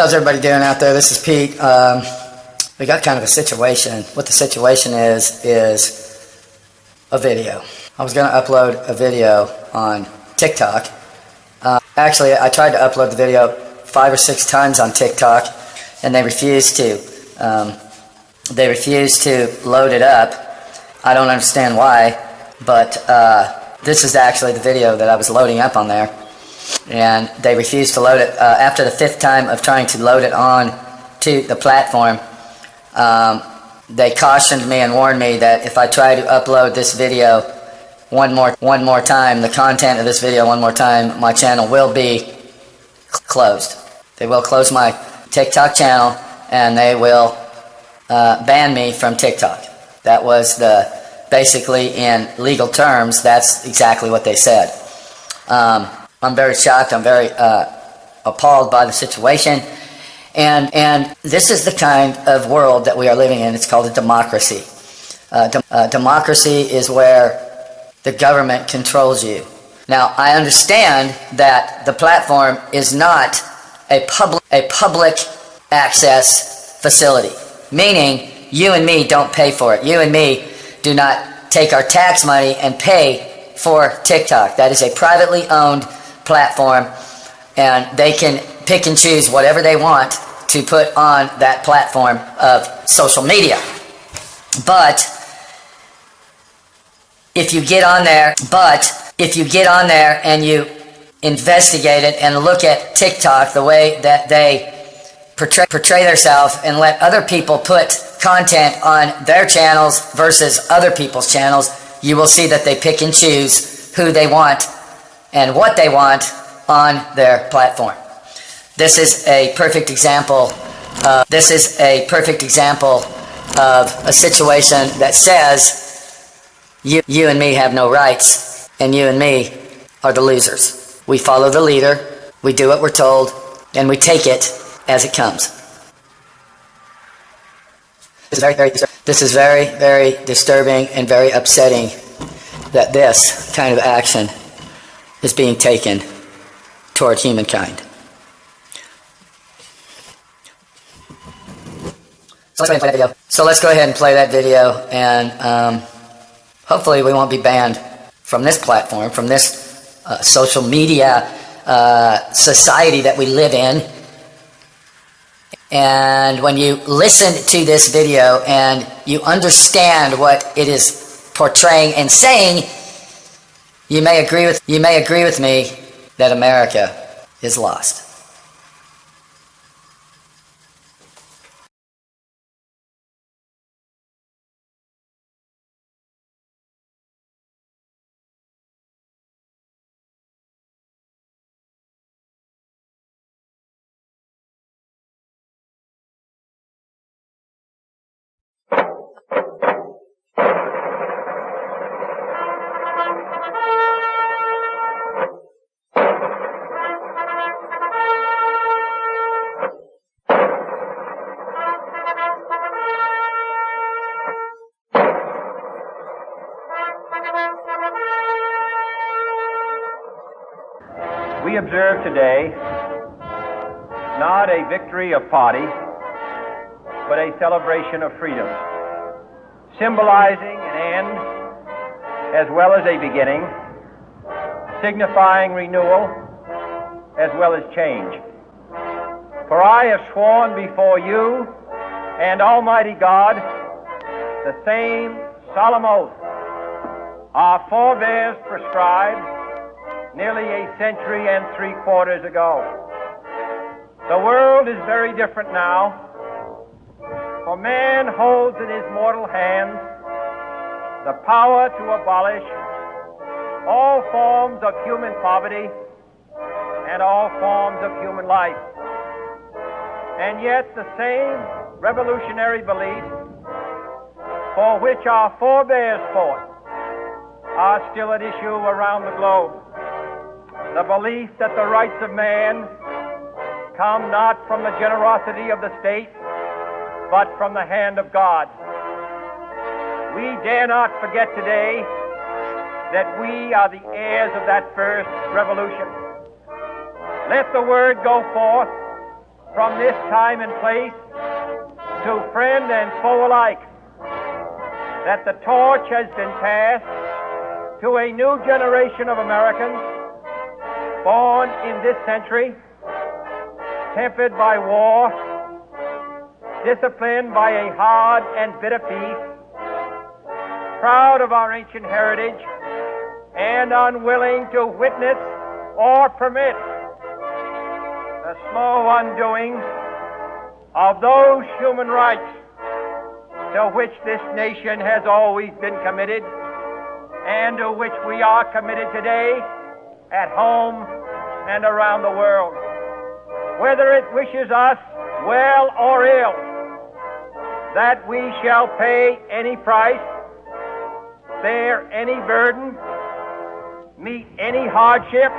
How's everybody doing out there? This is Pete. We got kind of a situation. What the situation is a video. I was going to upload a video on TikTok. Actually, I tried to upload the video 5 or 6 times on TikTok, and they refused to. They refused to load it up. I don't understand why, but this is actually the video that I was loading up on there, and they refused to load it. After the 5th time of trying to load it on to the platform, they cautioned me and warned me that if I try to upload this video one more time, the content of this video one more time, my channel will be closed. They will close my TikTok channel, and they will ban me from TikTok. That was basically in legal terms, that's exactly what they said. I'm very shocked. I'm very appalled by the situation. And this is the kind of world that we are living in. It's called a democracy. Democracy is where the government controls you. Now, I understand that the platform is not a public access facility, meaning you and me don't pay for it. You and me do not take our tax money and pay for TikTok. That is a privately owned platform, and they can pick and choose whatever they want to put on that platform of social media. But if you get on there and you investigate it and look at TikTok, the way that they portray themselves and let other people put content on their channels versus other people's channels, you will see that they pick and choose who they want and what they want on their platform. This is a perfect example. This is a perfect example of a situation that says you and me have no rights, and you and me are the losers. We follow the leader, we do what we're told, and we take it as it comes. This is very, very disturbing and very upsetting that this kind of action is being taken toward humankind. So let's go ahead and play that video, and hopefully we won't be banned from this platform, from this social media society that we live in. And when you listen to this video and you understand what it is portraying and saying, you may agree with me that America is lost. We observe today not a victory of party, but a celebration of freedom, symbolizing an end as well as a beginning, signifying renewal as well as change. For I have sworn before you and Almighty God the same solemn oath our forebears prescribed nearly a century and 3/4 ago. The world is very different now, for man holds in his mortal hands the power to abolish all forms of human poverty and all forms of human life. And yet the same revolutionary beliefs for which our forebears fought are still at issue around the globe. The belief that the rights of man come not from the generosity of the state, but from the hand of God. We dare not forget today that we are the heirs of that first revolution. Let the word go forth from this time and place to friend and foe alike that the torch has been passed to a new generation of Americans born in this century, tempered by war, disciplined by a hard and bitter peace, proud of our ancient heritage, and unwilling to witness or permit the slow undoing of those human rights to which this nation has always been committed and to which we are committed today at home and around the world. Whether it wishes us well or ill, that we shall pay any price, bear any burden, meet any hardship,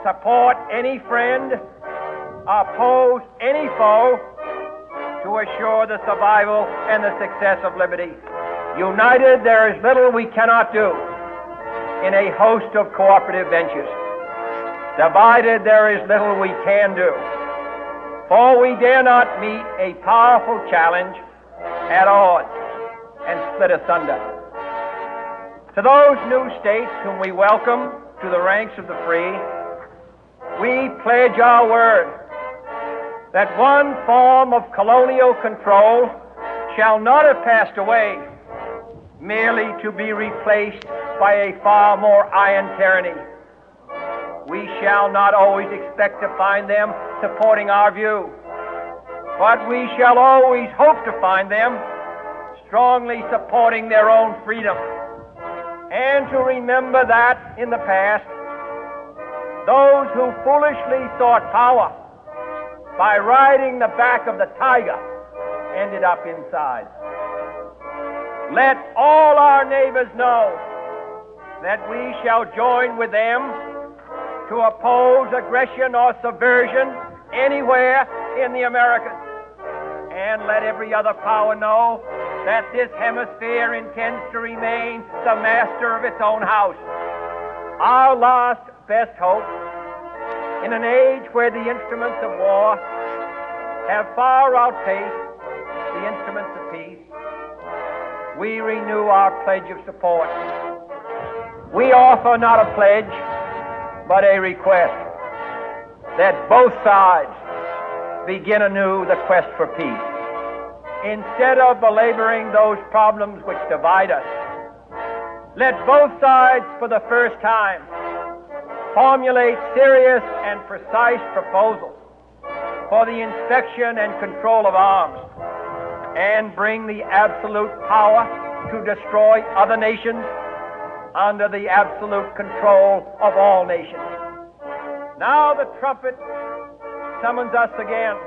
support any friend, oppose any foe to assure the survival and the success of liberty. United, there is little we cannot do in a host of cooperative ventures. Divided, there is little we can do, for we dare not meet a powerful challenge at odds and split asunder. To those new states whom we welcome to the ranks of the free, we pledge our word that one form of colonial control shall not have passed away merely to be replaced by a far more iron tyranny. We shall not always expect to find them supporting our view, but we shall always hope to find them strongly supporting their own freedom, and to remember that in the past, those who foolishly sought power by riding the back of the tiger ended up inside. Let all our neighbors know that we shall join with them to oppose aggression or subversion anywhere in the Americas. And let every other power know that this hemisphere intends to remain the master of its own house. Our last best hope, in an age where the instruments of war have far outpaced the instruments of peace, we renew our pledge of support. We offer not a pledge, but a request that both sides begin anew the quest for peace. Instead of belaboring those problems which divide us, let both sides for the first time formulate serious and precise proposals for the inspection and control of arms, and bring the absolute power to destroy other nations under the absolute control of all nations. Now the trumpet summons us again,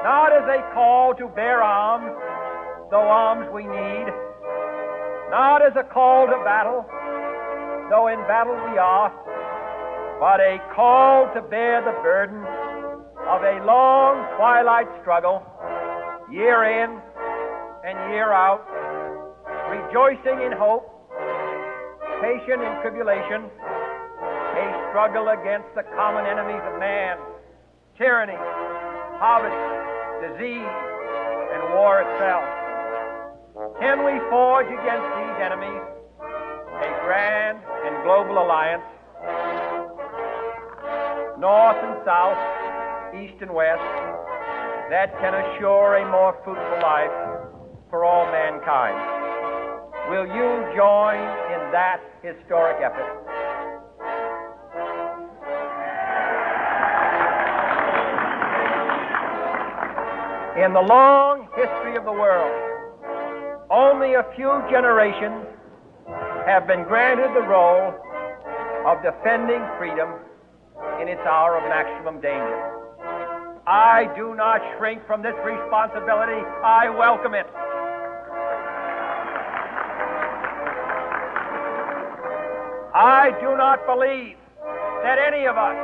not as a call to bear arms, though arms we need, not as a call to battle, though in battle we are, but a call to bear the burden of a long twilight struggle, year in and year out, rejoicing in hope, patient in tribulation, a struggle against the common enemies of man, tyranny, poverty, disease, and war itself. Can we forge against these enemies a grand and global alliance, north and south, east and west, that can assure a more fruitful life for all mankind? Will you join in that historic effort? In the long history of the world, only a few generations have been granted the role of defending freedom in its hour of maximum danger. I do not shrink from this responsibility. I welcome it. I do not believe that any of us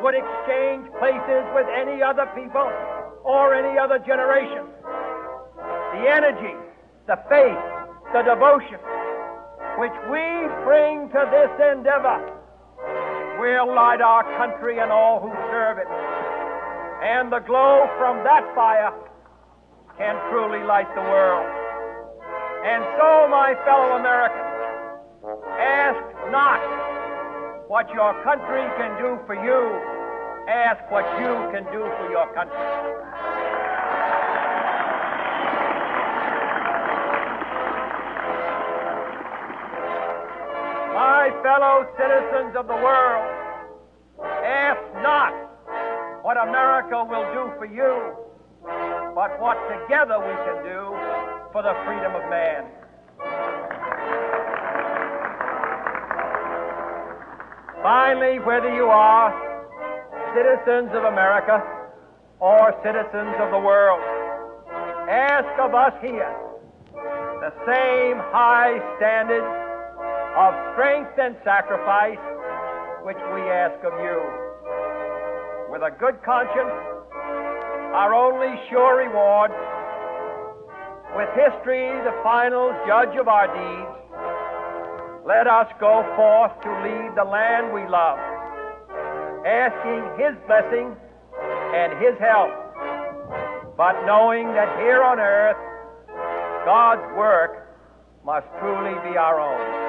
would exchange places with any other people or any other generation. The energy, the faith, the devotion which we bring to this endeavor will light our country and all who serve it. And the glow from that fire can truly light the world. And so, my fellow Americans, ask not what your country can do for you. Ask what you can do for your country. My fellow citizens of the world, ask not what America will do for you, but what together we can do for the freedom of man. Finally, whether you are citizens of America or citizens of the world, ask of us here the same high standard of strength and sacrifice which we ask of you. With a good conscience, our only sure reward, with history the final judge of our deeds, let us go forth to lead the land we love, asking His blessing and His help, but knowing that here on earth, God's work must truly be our own.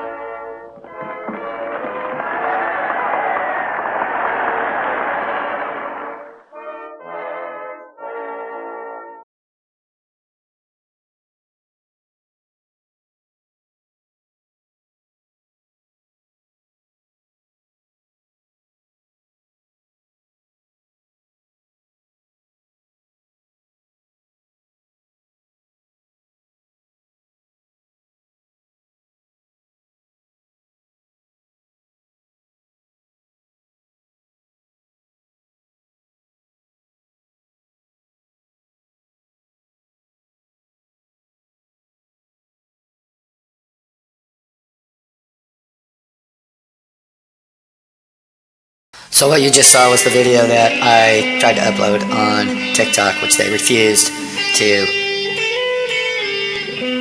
So what you just saw was the video that I tried to upload on TikTok, which they refused to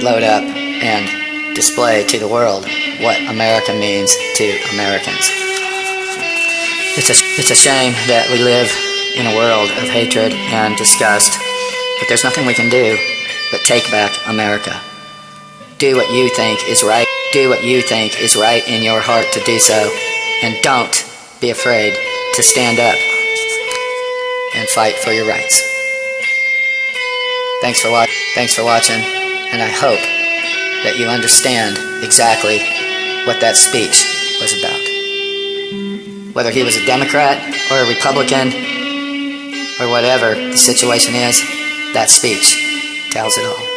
load up and display to the world what America means to Americans. It's a shame that we live in a world of hatred and disgust, but there's nothing we can do but take back America. Do what you think is right. Do what you think is right in your heart to do so, and don't be afraid to stand up and fight for your rights. Thanks for watching, and I hope that you understand exactly what that speech was about. Whether he was a Democrat or a Republican or whatever the situation is, that speech tells it all.